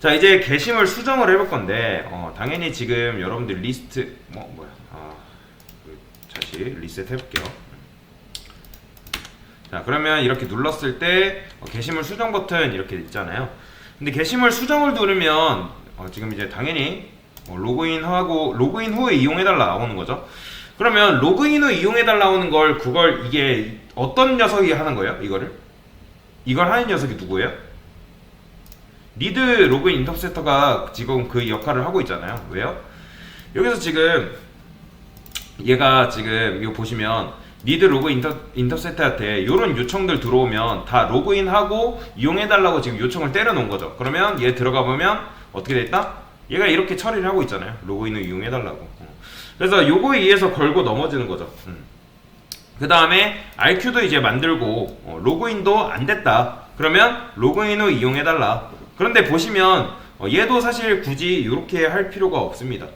자, 이제 게시물 수정을 해볼 건데, 당연히 지금 여러분들 리스트, 다시 리셋 해볼게요. 자, 그러면 이렇게 눌렀을 때, 게시물 수정 버튼 이렇게 있잖아요. 근데 게시물 수정을 누르면, 지금 이제 당연히, 로그인하고, 로그인 후에 이용해달라 나오는 거죠. 그러면 로그인 후 이용해달라 나오는 걸, 이게 어떤 녀석이 하는 거예요? 이걸 하는 녀석이 누구예요? 리드 로그인 인터셉터가 지금 그 역할을 하고 있잖아요. 왜요? 여기서 지금 얘가 지금 이거 보시면 리드 로그인 인터셉터한테 이런 요청들 들어오면 다 로그인하고 이용해달라고 지금 요청을 때려놓은 거죠. 그러면 얘 들어가 보면 어떻게 됐다? 얘가 이렇게 처리를 하고 있잖아요. 로그인을 이용해달라고. 그래서 요거에 의해서 걸고 넘어지는 거죠. 그 다음에 RQ도 이제 만들고 로그인도 안 됐다. 그러면 로그인 후 이용해달라. 그런데 보시면 얘도 사실 굳이 이렇게 할 필요가 없습니다.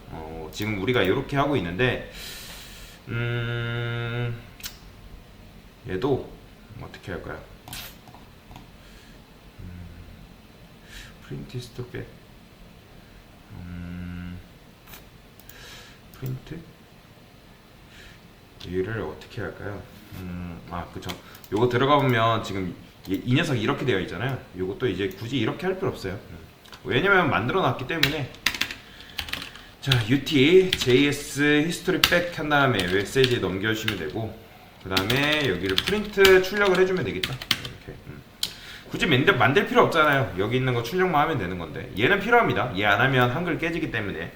지금 우리가 이렇게 하고 있는데 얘도 어떻게 할까요? 프린트 스톡백 프린트 얘를 어떻게 할까요? 그쵸. 요거 들어가 보면 지금 이 녀석이 이렇게 되어 있잖아요. 요것도 이제 굳이 이렇게 할 필요 없어요. 왜냐면 만들어 놨기 때문에. 자, UT JS 히스토리 백 한 다음에 메시지 넘겨주시면 되고, 그 다음에 여기를 프린트 출력을 해주면 되겠죠. 이렇게. 굳이 만들 필요 없잖아요. 여기 있는 거 출력만 하면 되는 건데, 얘는 필요합니다. 얘 안 하면 한글 깨지기 때문에.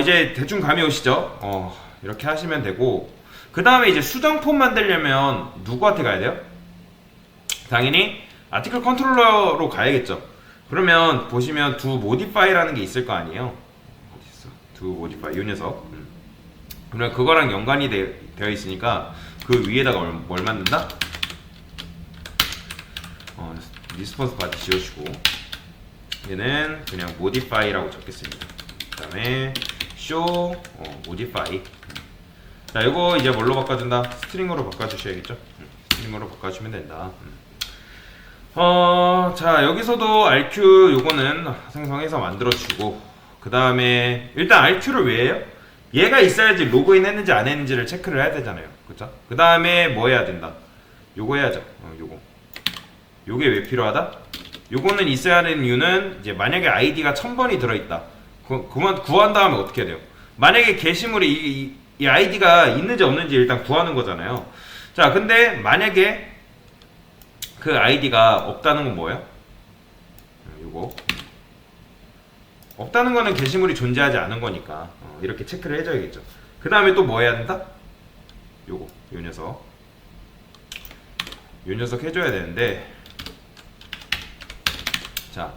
이제 대충 감이 오시죠? 이렇게 하시면 되고, 그 다음에 이제 수정 폼 만들려면 누구한테 가야 돼요? 당연히 아티클 컨트롤러로 가야겠죠. 그러면 보시면 do modify라는 게 있을 거 아니에요. 어디 있어? do modify 이 녀석. 그러면 그거랑 연관이 되어 있으니까 그 위에다가 뭘 만든다? 리스폰스 파티 지워주고 얘는 그냥 modify라고 적겠습니다. 그 다음에 show modify. 자, 이거 이제 뭘로 바꿔준다? 스트링으로 바꿔주셔야겠죠? 스트링으로 바꿔주면 된다. 자, 여기서도 RQ 요거는 생성해서 만들어주고, 그 다음에 일단 RQ를 왜 해요? 얘가 있어야지 로그인 했는지 안 했는지를 체크를 해야 되잖아요. 그쵸? 그 다음에 뭐 해야 된다? 요거 해야죠. 요게 왜 필요하다? 요거는 있어야 하는 이유는 이제 만약에 아이디가 1000번이 들어있다. 그만 구한 다음에 어떻게 해야 돼요? 만약에 게시물이 이 아이디가 있는지 없는지 일단 구하는 거잖아요. 자, 근데 만약에 그 아이디가 없다는 건 뭐예요? 요거 없다는 거는 게시물이 존재하지 않은 거니까 이렇게 체크를 해줘야겠죠. 그 다음에 또 뭐 해야 된다? 요 녀석 해줘야 되는데, 자,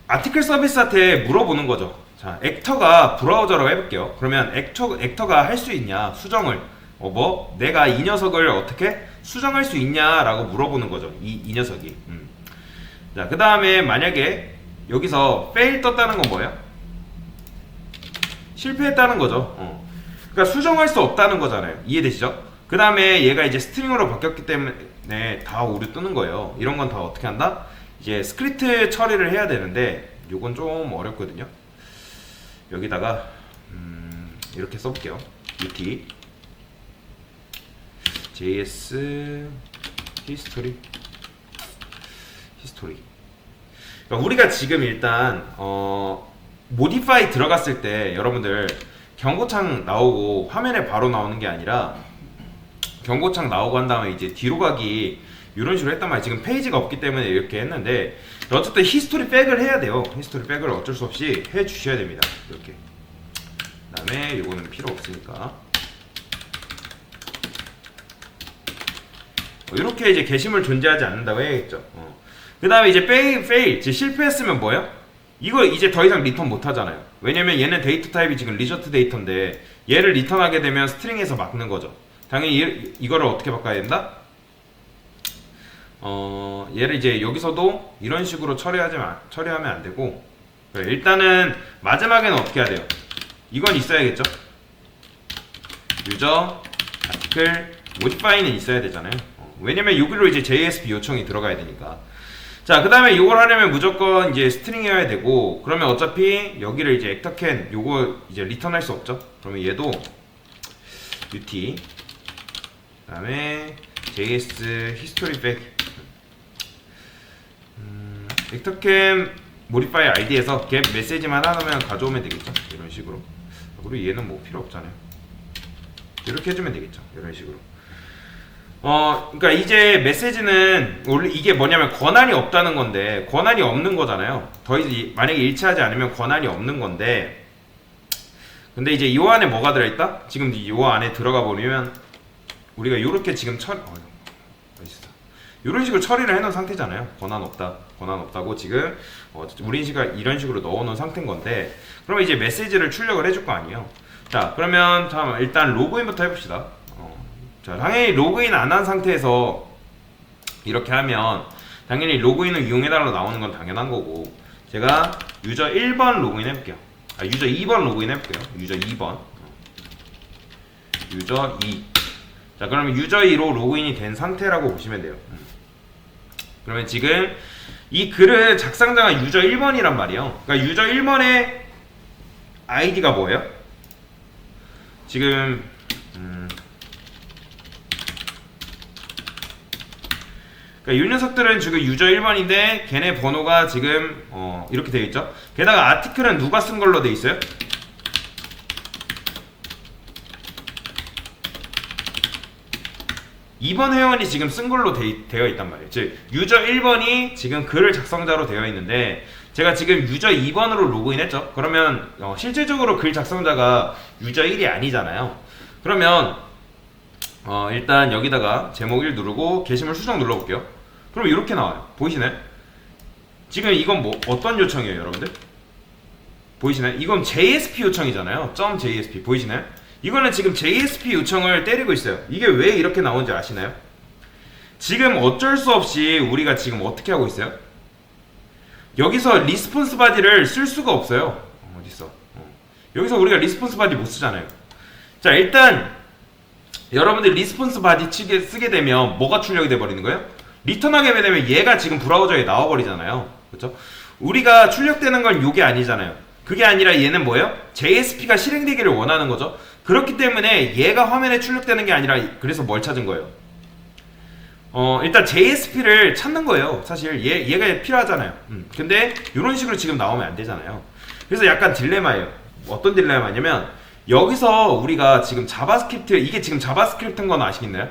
아티클 서비스한테 물어보는 거죠. 자, 액터가 브라우저라고 해볼게요. 그러면 액터가 할 수 있냐 수정을 내가 이 녀석을 어떻게 수정할 수 있냐라고 물어보는 거죠. 이 녀석이. 자, 그 다음에 만약에 여기서 fail 떴다는 건 뭐예요? 실패했다는 거죠. 그러니까 수정할 수 없다는 거잖아요. 이해되시죠? 그 다음에 얘가 이제 스트링으로 바뀌었기 때문에 다 오류 뜨는 거예요. 이런 건 다 어떻게 한다? 이제 스크립트 처리를 해야 되는데 요건 좀 어렵거든요. 여기다가 이렇게 써볼게요. UT JS 히스토리. 그러니까 우리가 지금 일단 모디파이 들어갔을 때 여러분들 경고창 나오고 화면에 바로 나오는 게 아니라 경고창 나오고 한 다음에 이제 뒤로 가기 이런 식으로 했단 말이에요. 지금 페이지가 없기 때문에 이렇게 했는데 어쨌든 히스토리 백을 해야 돼요. 히스토리 백을 어쩔 수 없이 해 주셔야 됩니다. 이렇게. 그 다음에 이거는 필요 없으니까 이렇게 이제 게시물 존재하지 않는다고 해야겠죠. 그 다음에 이제 fail, 실패했으면 뭐예요? 이거 이제 더 이상 리턴 못 하잖아요. 왜냐면 얘는 데이터 타입이 지금 리저트 데이터인데 얘를 리턴하게 되면 스트링에서 막는 거죠. 당연히 이거를 어떻게 바꿔야 된다? 얘를 이제 여기서도 이런 식으로 처리하면 안 되고, 일단은 마지막에는 어떻게 해야 돼요? 이건 있어야겠죠? 유저, 아티클, 모디파이는 있어야 되잖아요. 왜냐면 여기로 이제 JSP 요청이 들어가야 되니까. 자, 그 다음에 이걸 하려면 무조건 이제 스트링이어야 되고, 그러면 어차피 여기를 이제 액터캔 요거 이제 리턴할 수 없죠. 그러면 얘도 UT, 그 다음에 JS 히스토리 백, 액터캔 모디파이 아이디에서 갭 메시지만 하나만 가져오면 되겠죠. 이런 식으로. 그리고 얘는 뭐 필요 없잖아요. 이렇게 해주면 되겠죠. 이런 식으로. 그러니까 이제 메시지는 원래 이게 뭐냐면 권한이 없다는 건데, 권한이 없는 거잖아요. 더 이제 만약에 일치하지 않으면 권한이 없는 건데, 근데 이제 이 안에 뭐가 들어있다? 지금 이 안에 들어가 보면 우리가 이렇게 지금 멋있어. 이런 식으로 처리를 해놓은 상태잖아요. 권한 없다고 지금 우린식가 이런 식으로 넣어놓은 상태인 건데, 그러면 이제 메시지를 출력을 해줄 거 아니에요. 자, 그러면 잠깐만 일단 로그인부터 해봅시다. 자, 당연히 로그인 안 한 상태에서 이렇게 하면 당연히 로그인을 이용해달라 나오는 건 당연한 거고, 제가 유저 1번 로그인 해볼게요. 유저 2번 로그인 해볼게요. 유저 2번. 유저 2. 자, 그러면 유저 2로 로그인이 된 상태라고 보시면 돼요. 그러면 지금 이 글은 작성자가 유저 1번이란 말이에요. 그러니까 유저 1번의 아이디가 뭐예요? 지금 그러니까 이 녀석들은 지금 유저 1번인데 걔네 번호가 지금 이렇게 되어 있죠. 게다가 아티클은 누가 쓴 걸로 되어 있어요? 이번 회원이 지금 쓴 걸로 되어 있단 말이에요. 즉 유저 1번이 지금 글을 작성자로 되어 있는데, 제가 지금 유저 2번으로 로그인했죠. 그러면 실제적으로 글 작성자가 유저 1이 아니잖아요. 그러면 일단 여기다가 제목 1 누르고 게시물 수정 눌러볼게요. 그럼 이렇게 나와요. 보이시나요? 지금 이건 뭐 어떤 요청이에요, 여러분들? 보이시나요? 이건 JSP 요청이잖아요. .jsp 보이시나요? 이거는 지금 JSP 요청을 때리고 있어요. 이게 왜 이렇게 나오는지 아시나요? 지금 어쩔 수 없이 우리가 지금 어떻게 하고 있어요? 여기서 리스폰스 바디를 쓸 수가 없어요. 어딨어? 여기서 우리가 리스폰스 바디 못 쓰잖아요. 자, 일단 여러분들 리스폰스 바디 쓰게 되면 뭐가 출력이 돼 버리는 거예요? 리턴하게 되면 얘가 지금 브라우저에 나와 버리잖아요. 그렇죠? 우리가 출력되는 건 요게 아니잖아요. 그게 아니라 얘는 뭐예요? JSP가 실행되기를 원하는 거죠. 그렇기 때문에 얘가 화면에 출력되는 게 아니라, 그래서 뭘 찾은 거예요? 일단 JSP를 찾는 거예요. 사실 얘가 필요하잖아요. 근데 이런 식으로 지금 나오면 안 되잖아요. 그래서 약간 딜레마예요. 어떤 딜레마냐면, 여기서 우리가 지금 자바스크립트, 이게 지금 자바스크립트인 건 아시겠나요?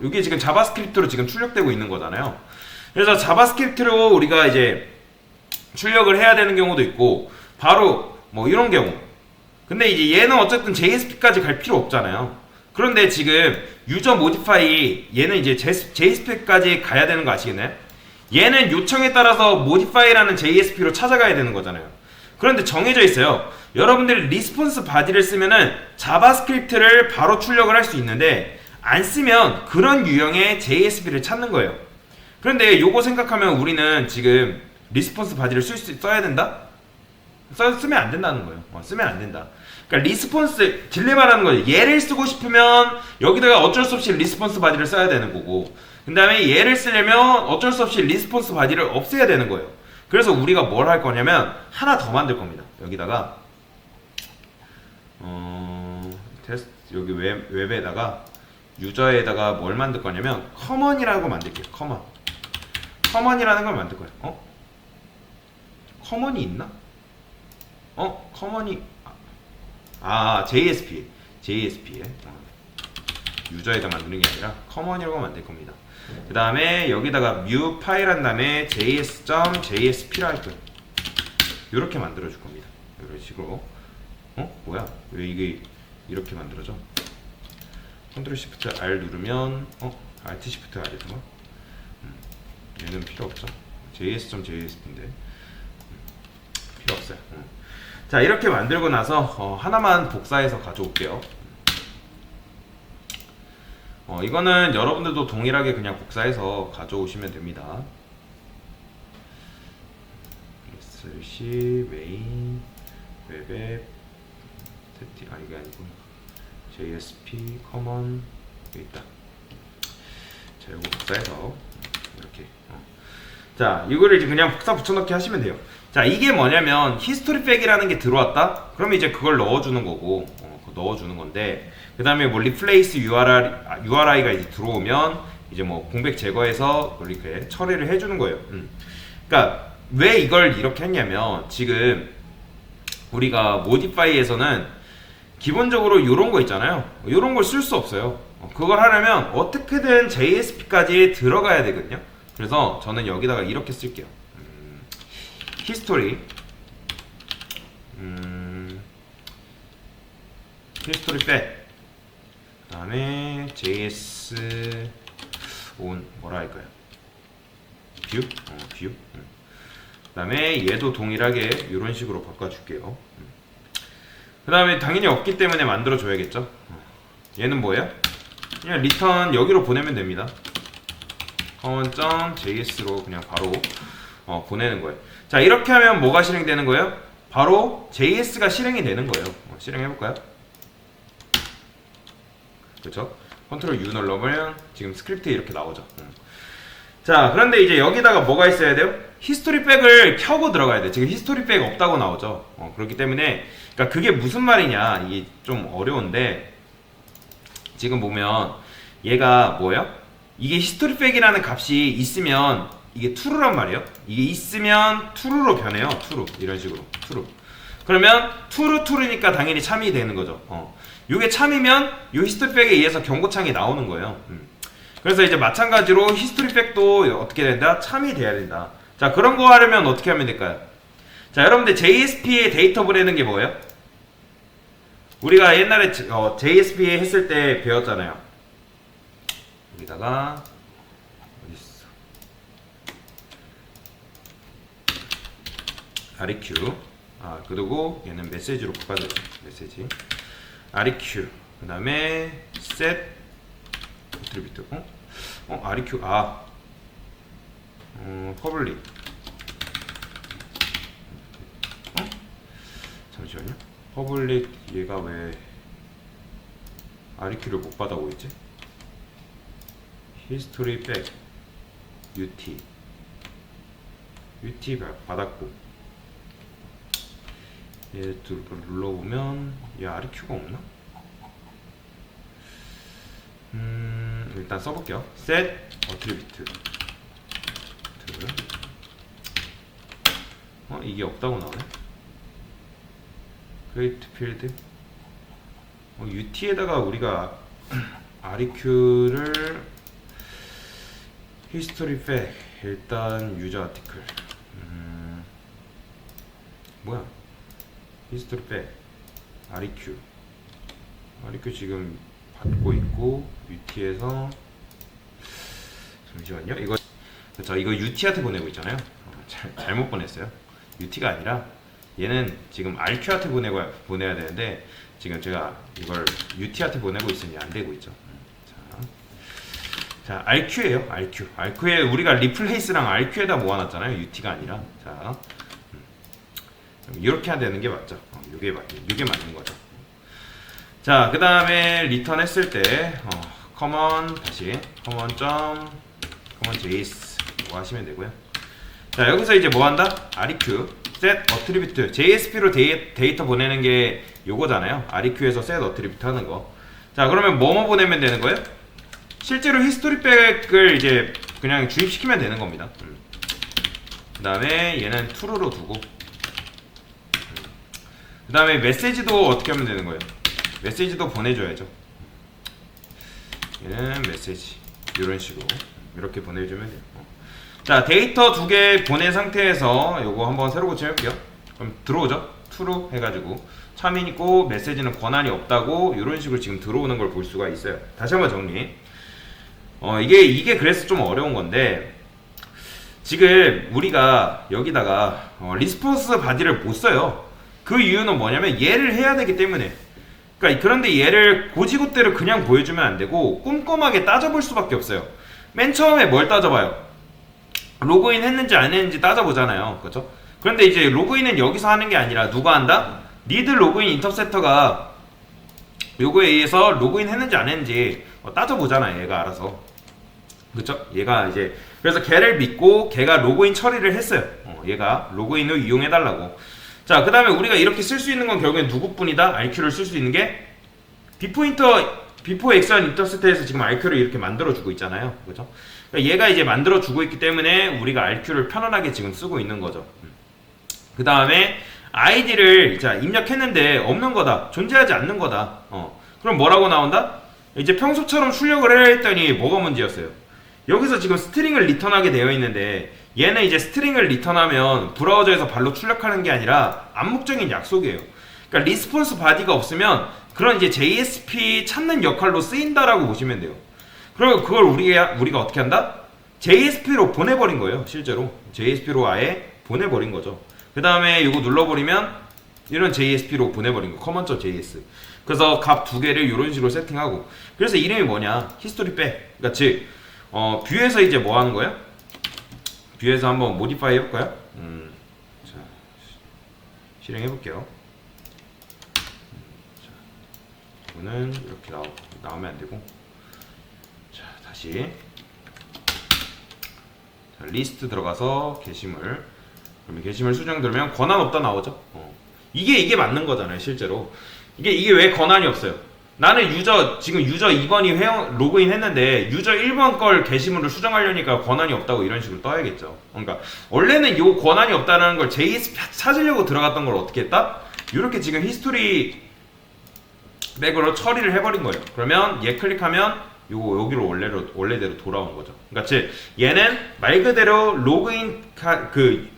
이게 지금 자바스크립트로 지금 출력되고 있는 거잖아요. 그래서 자바스크립트로 우리가 이제 출력을 해야 되는 경우도 있고, 바로 뭐 이런 경우. 근데 이제 얘는 어쨌든 JSP까지 갈 필요 없잖아요. 그런데 지금 유저 모디파이, 얘는 이제 JSP까지 가야 되는 거 아시겠나요? 얘는 요청에 따라서 모디파이라는 JSP로 찾아가야 되는 거잖아요. 그런데 정해져 있어요. 여러분들이 리스폰스 바디를 쓰면은 자바스크립트를 바로 출력을 할 수 있는데, 안 쓰면 그런 유형의 JSP를 찾는 거예요. 그런데 요거 생각하면 우리는 지금 리스폰스 바디를 써야 된다? 쓰면 안 된다는 거예요. 쓰면 안 된다. 그러니까 리스폰스 딜레마라는 거예요. 얘를 쓰고 싶으면 여기다가 어쩔 수 없이 리스폰스 바디를 써야 되는 거고, 그 다음에 얘를 쓰려면 어쩔 수 없이 리스폰스 바디를 없애야 되는 거예요. 그래서 우리가 뭘 할 거냐면 하나 더 만들 겁니다. 여기다가 테스트, 여기 웹에다가 유저에다가 뭘 만들 거냐면 커먼이라고 만들게요. 커먼이라는 걸 만들 거예요. 커먼이 있나? 커먼이 JSP에 유저에다 만드는 게 아니라 커먼이라고 만들 겁니다. 그 다음에 여기다가 뮤 파일 한 다음에 js.jsp라 할 거예요. 이렇게 만들어 줄 겁니다. 이런 식으로. 뭐야? 왜 이게 이렇게 만들어져? 컨트롤 시프트 R 누르면 Alt 시프트 R에서 얘는 필요 없죠. js.jsp인데 필요 없어요. 자, 이렇게 만들고 나서 하나만 복사해서 가져올게요. 이거는 여러분들도 동일하게 그냥 복사해서 가져오시면 됩니다. 슬시 메인 웹앱 세팅, 이게 아니고 JSP 커먼 여기 있다. 자, 이거 복사해서 이렇게 자, 이거를 이제 그냥 복사 붙여넣기 하시면 돼요. 자, 이게 뭐냐면 히스토리 백이라는 게 들어왔다? 그러면 이제 그걸 넣어주는 거고, 그거 넣어주는 건데, 그 다음에 뭐 리플레이스 URI가 이제 들어오면 이제 뭐 공백 제거해서 이렇게 처리를 해주는 거예요. 그러니까 왜 이걸 이렇게 했냐면 지금 우리가 모디파이에서는 기본적으로 이런 거 있잖아요. 이런 걸 쓸 수 없어요. 그걸 하려면 어떻게든 JSP까지 들어가야 되거든요. 그래서 저는 여기다가 이렇게 쓸게요. 히스토리 히스토리 백, 그 다음에 JS 온 뭐라 할까요? 뷰? 뷰. 그 다음에 얘도 동일하게 이런 식으로 바꿔줄게요. 그 다음에 당연히 없기 때문에 만들어 줘야겠죠. 얘는 뭐예요? 그냥 리턴 여기로 보내면 됩니다. common.js로 그냥 바로 보내는 거예요. 자, 이렇게 하면 뭐가 실행되는 거예요? 바로 JS가 실행이 되는 거예요. 실행해볼까요? 그렇죠? 컨트롤 U 눌러보면 지금 스크립트에 이렇게 나오죠. 자, 그런데 이제 여기다가 뭐가 있어야 돼요? 히스토리 백을 켜고 들어가야 돼. 지금 히스토리 백 없다고 나오죠. 그렇기 때문에, 그러니까 그게 무슨 말이냐, 이게 좀 어려운데, 지금 보면 얘가 뭐예요? 이게 히스토리 백이라는 값이 있으면 이게 true란 말이에요. 이게 있으면 true로 변해요. true. 이런 식으로 true. 그러면 true니까 당연히 참이 되는 거죠. 요게 참이면 요 히스토리 백에 의해서 경고창이 나오는 거예요. 그래서 이제 마찬가지로 히스토리 백도 어떻게 된다? 참이 돼야 된다. 자, 그런 거 하려면 어떻게 하면 될까요? 자, 여러분들 JSP에 데이터 보내는 게 뭐예요? 우리가 옛날에 JSP 했을 때 배웠잖아요. 여기다가 어딨어? REQ. 그리고 얘는 메시지로 바꿔줬죠. 메시지. REQ. 그 다음에 set attribute. REQ. public. 잠시만요. public 얘가 왜 REQ를 못 받아오고 있지? history back UT 받았고, 얘 눌러보면 얘 REQ가 없나? 일단 써볼게요. set attribute. 이게 없다고 나오네. create field. UT에다가 우리가 REQ를 history back, 일단 user article. 뭐야? history back REQ 지금 받고 있고, UT에서 잠시만요. 이거 그렇죠. 이거 UT한테 보내고 있잖아요. 잘못 보냈어요. UT가 아니라 얘는 지금 RQ한테 보내야 되는데 지금 제가 이걸 UT한테 보내고 있으니 안 되고 있죠. 자, RQ예요. RQ에 우리가 리플레이스랑 RQ에다 모아놨잖아요. UT가 아니라. 자, 이렇게 해야 되는 게 맞죠. 이게 맞는 거죠. 자, 그 다음에 리턴 했을 때 common js 뭐 하시면 되고요. 자, 여기서 이제 뭐 한다? REQ set attribute. JSP로 데이터 보내는 게 요거잖아요. REQ에서 set attribute 하는 거. 자, 그러면 뭐뭐 보내면 되는 거예요? 실제로 히스토리 백을 이제 그냥 주입시키면 되는 겁니다. 그 다음에 얘는 true로 두고, 그 다음에 메시지도 어떻게 하면 되는 거예요? 메시지도 보내줘야죠. 얘는 메시지 이런 식으로 이렇게 보내주면 돼요. 자, 데이터 2개 보낸 상태에서 요거 한번 새로 고침해볼게요. 그럼 들어오죠? true 해가지고 참인 있고 메시지는 권한이 없다고 이런 식으로 지금 들어오는 걸 볼 수가 있어요. 다시 한번 정리. 이게 그래서 좀 어려운 건데, 지금 우리가 여기다가 리스폰스 바디를 못 써요. 그 이유는 뭐냐면 얘를 해야 되기 때문에. 그러니까 그런데 얘를 고지고대로 그냥 보여주면 안 되고 꼼꼼하게 따져볼 수밖에 없어요. 맨 처음에 뭘 따져봐요? 로그인 했는지 안 했는지 따져보잖아요. 그렇죠? 그런데 이제 로그인은 여기서 하는 게 아니라 누가 한다? 니드 로그인 인터셉터가 요거에 의해서 로그인 했는지 안 했는지 따져보잖아요. 얘가 알아서. 그쵸? 얘가 이제 그래서 걔를 믿고 걔가 로그인 처리를 했어요. 얘가 로그인 후 이용해달라고. 자, 그 다음에 우리가 이렇게 쓸 수 있는 건 결국엔 누구뿐이다? RQ를 쓸 수 있는 게 비포 엑스한 인터스테에서 지금 RQ를 이렇게 만들어주고 있잖아요. 그죠? 그러니까 얘가 이제 만들어주고 있기 때문에 우리가 RQ를 편안하게 지금 쓰고 있는 거죠. 그 다음에 아이디를 자 입력했는데 없는 거다. 존재하지 않는 거다. 그럼 뭐라고 나온다? 이제 평소처럼 출력을 해야 했더니 뭐가 문제였어요? 여기서 지금 스트링을 리턴하게 되어 있는데 얘는 이제 스트링을 리턴하면 브라우저에서 발로 출력하는 게 아니라 암묵적인 약속이에요. 그러니까 리스폰스 바디가 없으면 그런 이제 JSP 찾는 역할로 쓰인다라고 보시면 돼요. 그러면 그걸 우리가 어떻게 한다? JSP로 보내버린 거예요. 실제로 JSP로 아예 보내버린 거죠. 그 다음에 이거 눌러버리면 이런 JSP로 보내버린 거 common.js. 그래서 값 두 개를 이런 식으로 세팅하고. 그래서 이름이 뭐냐? 히스토리 백. 그러니까 즉 뷰에서 이제 뭐 하는 거예요? 뷰에서 한번 모디파이 해볼까요? 자, 실행해볼게요. 자, 이거는 이렇게 나오면 안 되고. 자, 다시. 자, 리스트 들어가서 게시물. 그러면 게시물 수정 들으면 권한 없다 나오죠. 이게 맞는 거잖아요, 실제로. 이게 왜 권한이 없어요? 나는 지금 유저 2번이 로그인 했는데 유저 1번 걸 게시물을 수정하려니까 권한이 없다고 이런 식으로 떠야겠죠. 그러니까 원래는 요 권한이 없다는 걸 JS 찾으려고 들어갔던 걸 어떻게 했다? 이렇게 지금 히스토리 백으로 처리를 해버린 거예요. 그러면 얘 클릭하면 여기로 원래대로 돌아온 거죠. 그러니까 즉 얘는 말 그대로 로그인 그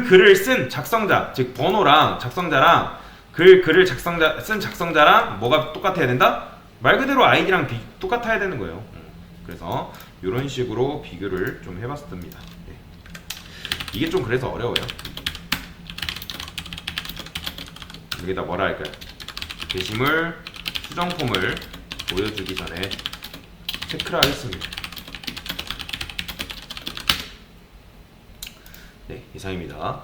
글을 쓴 작성자, 즉 번호랑 작성자랑 글을 쓴 작성자랑 뭐가 똑같아야 된다? 말 그대로 아이디랑 똑같아야 되는 거예요. 그래서 이런 식으로 비교를 좀 해봤습니다. 네. 이게 좀 그래서 어려워요. 여기다 뭐라 할까요? 게시물 수정 폼을 보여주기 전에 체크를 하겠습니다. 네, 이상입니다.